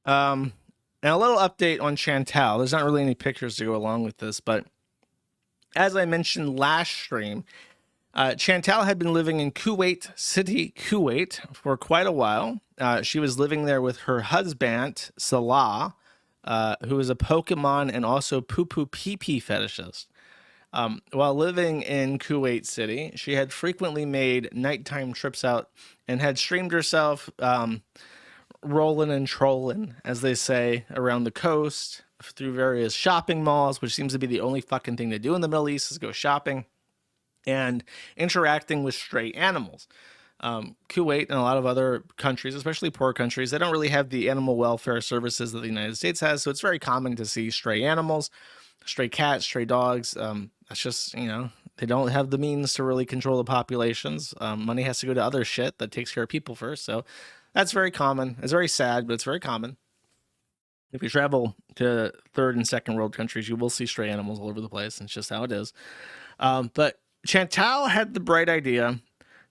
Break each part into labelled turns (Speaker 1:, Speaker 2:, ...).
Speaker 1: Um, and a little update on Chantal. There's not really any pictures to go along with this, but as I mentioned last stream, Chantal had been living in Kuwait City, Kuwait, for quite a while. She was living there with her husband, Salah, who is a Pokemon and also poo poo pee pee fetishist. While living in Kuwait City, she had frequently made nighttime trips out and had streamed herself rolling and trolling, as they say, around the coast through various shopping malls, which seems to be the only fucking thing to do in the Middle East is go shopping and interacting with stray animals. Kuwait and a lot of other countries, especially poor countries, they don't really have the animal welfare services that the United States has. So it's very common to see stray animals, stray cats, stray dogs. That's just, they don't have the means to really control the populations. Money has to go to other shit that takes care of people first. So that's very common. It's very sad, but it's very common. If you travel to third and second world countries, you will see stray animals all over the place. And it's just how it is. But Chantal had the bright idea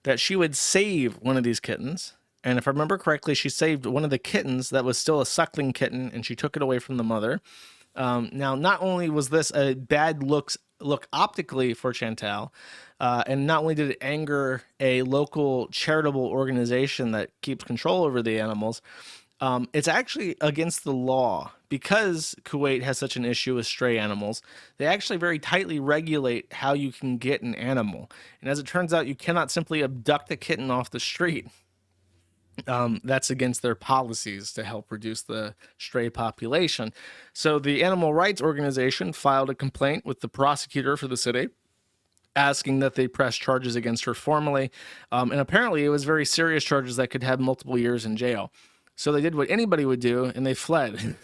Speaker 1: that she would save one of these kittens. And if I remember correctly, she saved one of the kittens that was still a suckling kitten, and she took it away from the mother. Now, not only was this a bad look optically for Chantal, and not only did it anger a local charitable organization that keeps control over the animals, it's actually against the law because Kuwait has such an issue with stray animals. They actually very tightly regulate how you can get an animal. And as it turns out, you cannot simply abduct a kitten off the street. That's against their policies to help reduce the stray population. So the animal rights organization filed a complaint with the prosecutor for the city, asking that they press charges against her formally. And apparently it was very serious charges that could have multiple years in jail. So they did what anybody would do, and they fled.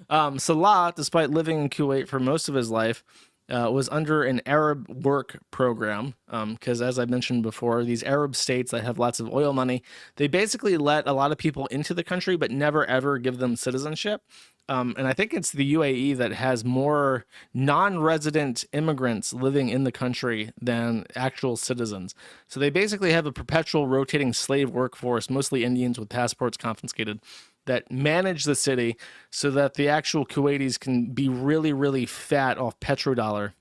Speaker 1: Salah, despite living in Kuwait for most of his life, was under an Arab work program. Because as I mentioned before, these Arab states that have lots of oil money, they basically let a lot of people into the country, but never ever give them citizenship. And I think it's the UAE that has more non-resident immigrants living in the country than actual citizens. So they basically have a perpetual rotating slave workforce, mostly Indians with passports confiscated, that manage the city so that the actual Kuwaitis can be really, really fat off petrodollar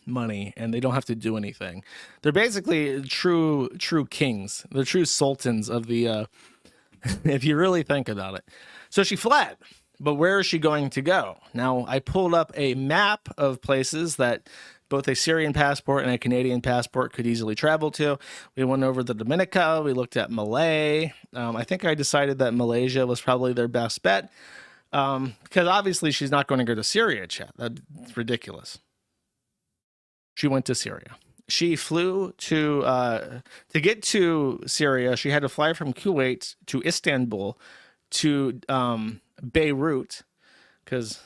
Speaker 1: money and they don't have to do anything. They're basically true kings. They're true sultans of the if you really think about it. So she fled. But where is she going to go? Now, I pulled up a map of places that both a Syrian passport and a Canadian passport could easily travel to. We went over the Dominica. We looked at Malay. I think I decided that Malaysia was probably their best bet because obviously she's not going to go to Syria, chat. That's ridiculous. She went to Syria. She flew to get to Syria. She had to fly from Kuwait to Istanbul to Beirut, because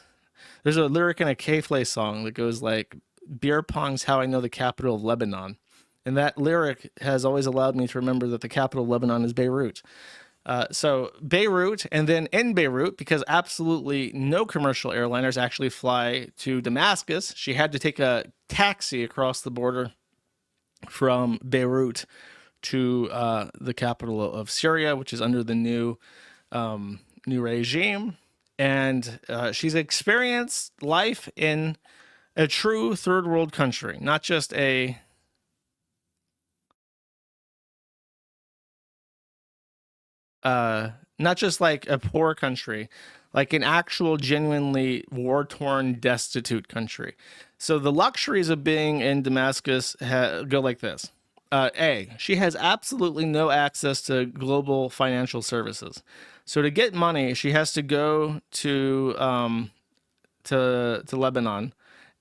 Speaker 1: there's a lyric in a K-Flay song that goes like, beer pong's how I know the capital of Lebanon. And that lyric has always allowed me to remember that the capital of Lebanon is Beirut. So Beirut, and then in Beirut, because absolutely no commercial airliners actually fly to Damascus, she had to take a taxi across the border from Beirut to the capital of Syria, which is under the new regime. And she's experienced life in a true third world country, not just a not just like a poor country, like an actual genuinely war torn, destitute country. So the luxuries of being in Damascus go like this. She has absolutely no access to global financial services. So to get money, she has to go to Lebanon,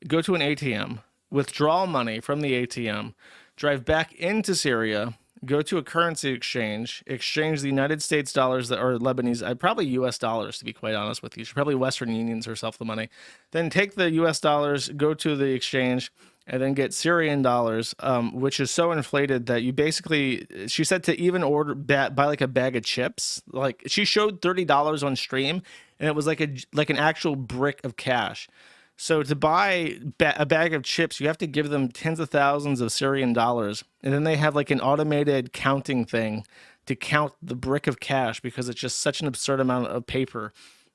Speaker 1: go to an ATM, withdraw money from the ATM, drive back into Syria, go to a currency exchange the United States dollars that are Lebanese, probably US dollars to be quite honest with you. She probably Western Unions herself the money. Then take the US dollars, go to the exchange, and then get Syrian dollars, which is so inflated that you basically, she said to even buy like a bag of chips. Like she showed $30 on stream, and it was like an actual brick of cash. So to buy a bag of chips, you have to give them tens of thousands of Syrian dollars, and then they have like an automated counting thing to count the brick of cash because it's just such an absurd amount of paper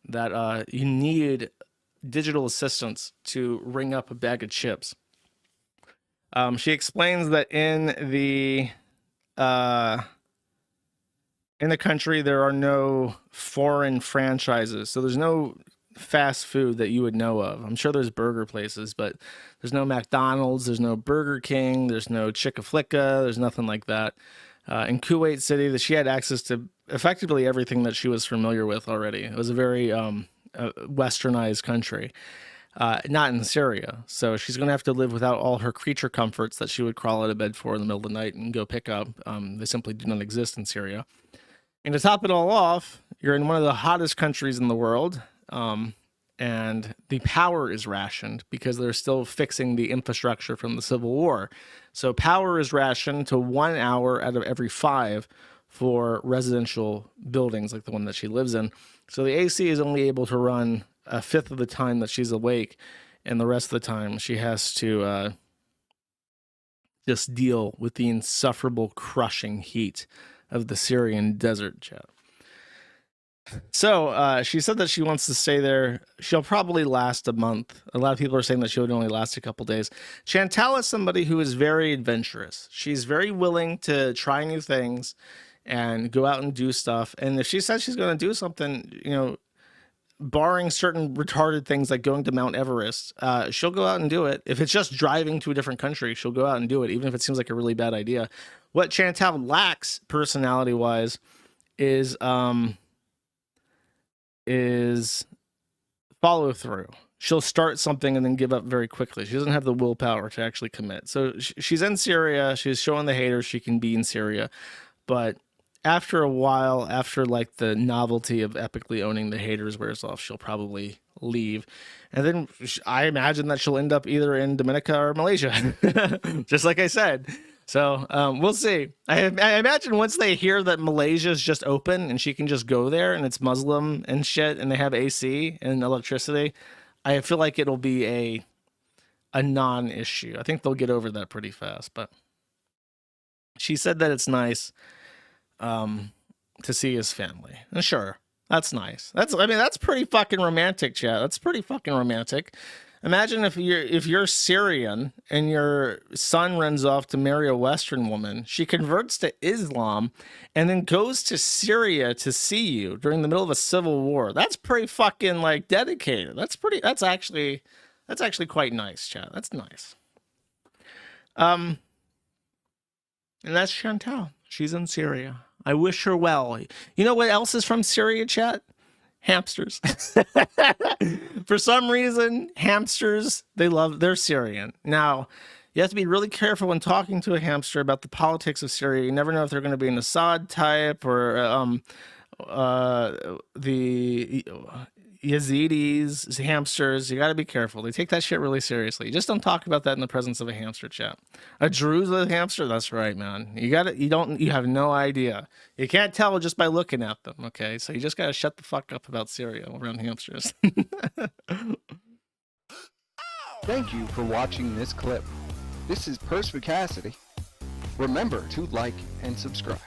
Speaker 1: that you need digital assistants to ring up a bag of chips. She explains that in the country there are no foreign franchises, so there's no fast food that you would know of. I'm sure there's burger places, but there's no McDonald's, there's no Burger King, there's no Chick-fil-A, there's nothing like that. In Kuwait City, that she had access to effectively everything that she was familiar with already. It was a very westernized country. Not in Syria, so she's going to have to live without all her creature comforts that she would crawl out of bed for in the middle of the night and go pick up. They simply do not exist in Syria. And to top it all off, you're in one of the hottest countries in the world, and the power is rationed because they're still fixing the infrastructure from the Civil War. So power is rationed to 1 hour out of every 5 for residential buildings like the one that she lives in. So the AC is only able to run a fifth of the time that she's awake, and the rest of the time she has to just deal with the insufferable, crushing heat of the Syrian desert, chat. So she said that she wants to stay there. She'll probably last a month. A lot of people are saying that she would only last a couple days. Chantal is somebody who is very adventurous. She's very willing to try new things and go out and do stuff. And if she says she's going to do something, you know, barring certain retarded things like going to Mount Everest, she'll go out and do it. If it's just driving to a different country, she'll go out and do it, even if it seems like a really bad idea. What Chantal lacks personality-wise is follow through. She'll start something and then give up very quickly. She doesn't have the willpower to actually commit. So she's in Syria. She's showing the haters she can be in Syria. But after a while, after like the novelty of epically owning the haters wears off, she'll probably leave. And then I imagine that she'll end up either in Dominica or Malaysia, just like I said. So we'll see. I imagine once they hear that Malaysia is just open and she can just go there and it's Muslim and shit and they have AC and electricity, I feel like it'll be a non-issue. I think they'll get over that pretty fast. But she said that it's nice to see his family. And sure, that's nice. That's pretty fucking romantic, chat. That's pretty fucking romantic. Imagine if you're Syrian and your son runs off to marry a Western woman, she converts to Islam, and then goes to Syria to see you during the middle of a civil war. That's pretty fucking like dedicated. That's actually quite nice, chat. That's nice. And that's Chantal. She's in Syria. I wish her well. You know what else is from Syria, chat? Hamsters. For some reason, hamsters, they're Syrian. Now, you have to be really careful when talking to a hamster about the politics of Syria. You never know if they're going to be an Assad type or the Yazidis, hamsters. You got to be careful. They take that shit really seriously. Just don't talk about that in the presence of a hamster, chat. A Jerusalem hamster? That's right, man. You have no idea. You can't tell just by looking at them, okay? So you just got to shut the fuck up about Syria around hamsters.
Speaker 2: Thank you for watching this clip. This is Perspicacity. Remember to like and subscribe.